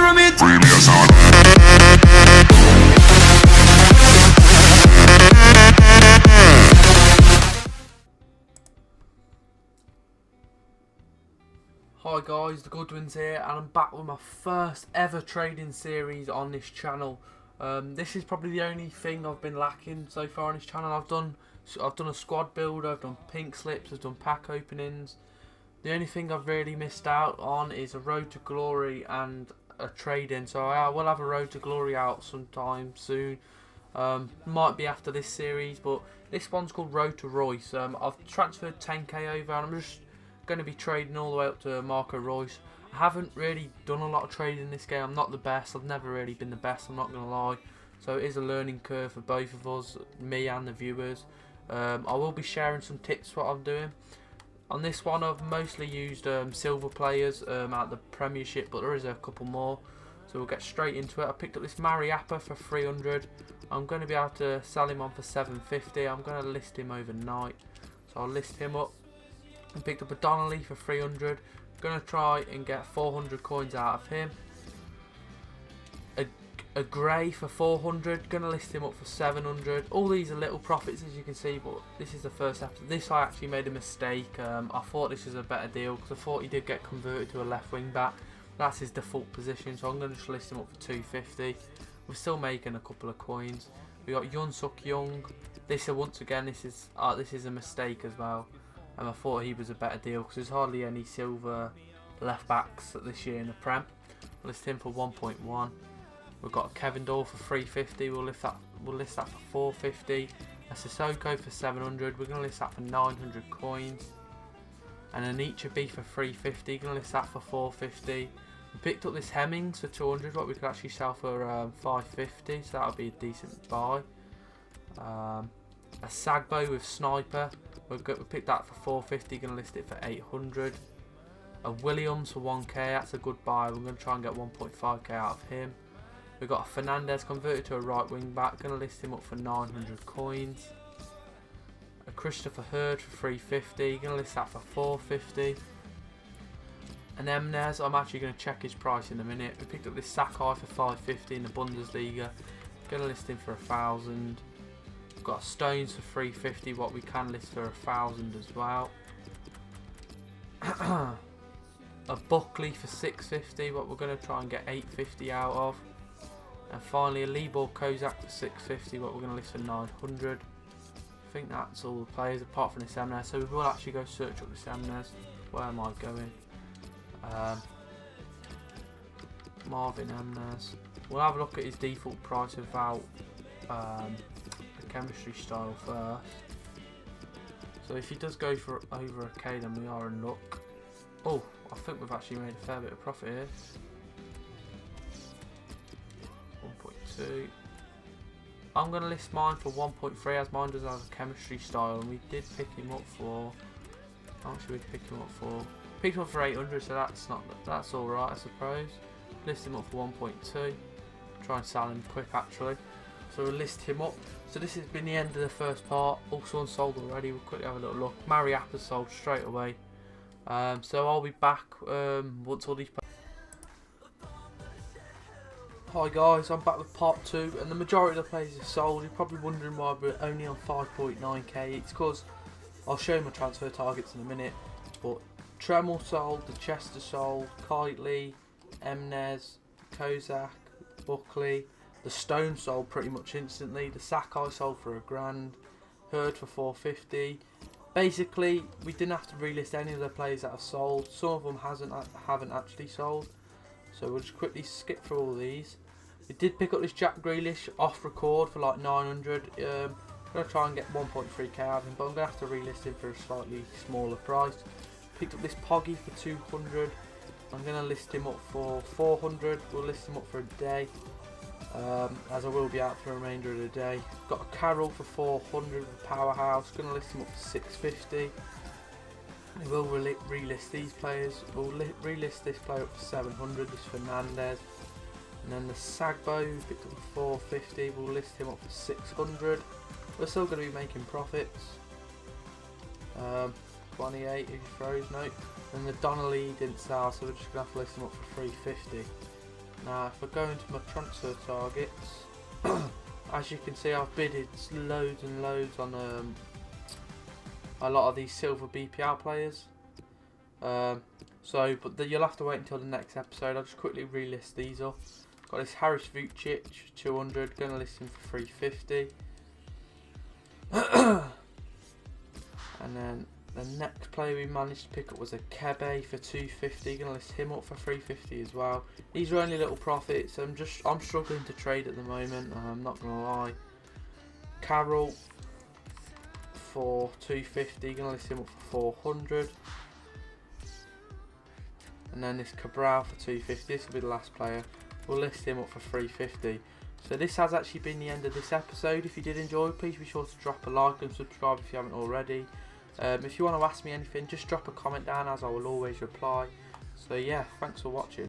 pyramid. Hi guys, theGOODWINZ here, and I'm back with my first ever trading series on this channel. This is probably the only thing I've been lacking so far on this channel. I've done a squad builder, I've done pink slips, I've done pack openings. The only thing I've really missed out on is a road to glory and a trade-in. So I will have a road to glory out sometime soon. Might be after this series, but this one's called Road to Reus. I've transferred 10k over, and I'm just going to be trading all the way up to Marco Reus. I haven't really done a lot of trading in this game. I'm not the best. I've never really been the best, I'm not going to lie. So it is a learning curve for both of us, me and the viewers. I will be sharing some tips what I'm doing. On this one I've mostly used silver players out the Premiership, but there is a couple more. So we'll get straight into it. I picked up this Mariappa for 300. I'm going to be able to sell him on for 750. I'm going to list him overnight. So I'll list him up. I picked up a Donnelly for 300. Gonna try and get 400 coins out of him. A Gray for 400. Gonna list him up for 700. All these are little profits, as you can see, but this is the first episode. This I actually made a mistake. I thought this was a better deal because I thought he did get converted to a left wing back. That's his default position, so I'm gonna just list him up for 250. We're still making a couple of coins. We got Yun Suk Young. This once again, this is a mistake as well. And I thought he was a better deal because there's hardly any silver left backs this year in the Prem. We'll list him for 1.1. We've got a Kevin Doyle for 350. We'll list that for 450. A Sissoko for 700. We're going to list that for 900 coins. And a Nietzsche for 350. Going to list that for 450. We picked up this Hemmings for 200. What we could actually sell for 550. So that'll be a decent buy. A Sagbo with Sniper. We picked that for 450, going to list it for 800. A Williams for 1k, that's a good buy. We're going to try and get 1.5k out of him. We've got a Fernandez converted to a right wing back, going to list him up for 900 coins. A Christopher Hurd for 350, going to list that for 450. An Emnes, I'm actually going to check his price in a minute. We picked up this Sakai for 550 in the Bundesliga, going to list him for 1,000. Got Stones for 350, what we can list for 1,000 as well. A Buckley for 650, what we're going to try and get 850 out of. And finally a Libor Kozak for 650, what we're going to list for 900. I think that's all the players apart from this Emnes, so we will actually go search up this Emnes. Where am I going? Marvin Emnes. We'll have a look at his default price without chemistry style first. So if he does go for over a K, then we are in luck. Oh, I think we've actually made a fair bit of profit here. 1.2. I'm going to list mine for 1.3 as mine does have a chemistry style, and we did pick him up for, how much did we pick him up for? Picked him up for 800, so that's alright I suppose. List him up for 1.2. Try and sell him quick actually. So we'll list him up. So this has been the end of the first part. Also unsold already. We'll quickly have a little look. Mariappa sold straight away. So I'll be back once all these. Hi guys, I'm back with part 2, and the majority of the players are sold. You're probably wondering why we're only on 5.9k. It's because I'll show you my transfer targets in a minute. But Tremel sold, the Chester sold, Kitely, Emnes, Kozak, Buckley. The Stone sold pretty much instantly. The Sakai sold for £1,000. Hurd for 450. Basically, we didn't have to relist any of the players that have sold. Some of them haven't actually sold. So we'll just quickly skip through all these. We did pick up this Jack Grealish off record for like 900. I'm going to try and get 1.3k out of him, but I'm going to have to relist him for a slightly smaller price. Picked up this Poggy for 200. I'm going to list him up for 400. We'll list him up for a day. As I will be out for the remainder of the day. Got a Carroll for 400 with Powerhouse. Going to list him up for 650. We will relist these players. We'll relist this player up for 700. This Fernandez. And then the Sagbo, who picked up for 450. We'll list him up for 600. We're still going to be making profits. 28 if he throws, no. And the Donnelly didn't sell, so we're just going to have to list him up for 350. Now if I go into my transfer targets, as you can see I've bidded loads and loads on a lot of these silver BPL players. But you'll have to wait until the next episode. I'll just quickly relist these up. Got this Harris Vucic 200, gonna list him for 350. And then the next player we managed to pick up was a Kebe for 250. Gonna list him up for 350 as well. These are only little profits. I'm struggling to trade at the moment. I'm not gonna lie. Carroll for 250. Gonna list him up for 400. And then this Cabral for 250. This will be the last player. We'll list him up for 350. So this has actually been the end of this episode. If you did enjoy, please be sure to drop a like and subscribe if you haven't already. If you want to ask me anything, just drop a comment down, as I will always reply. So yeah, thanks for watching.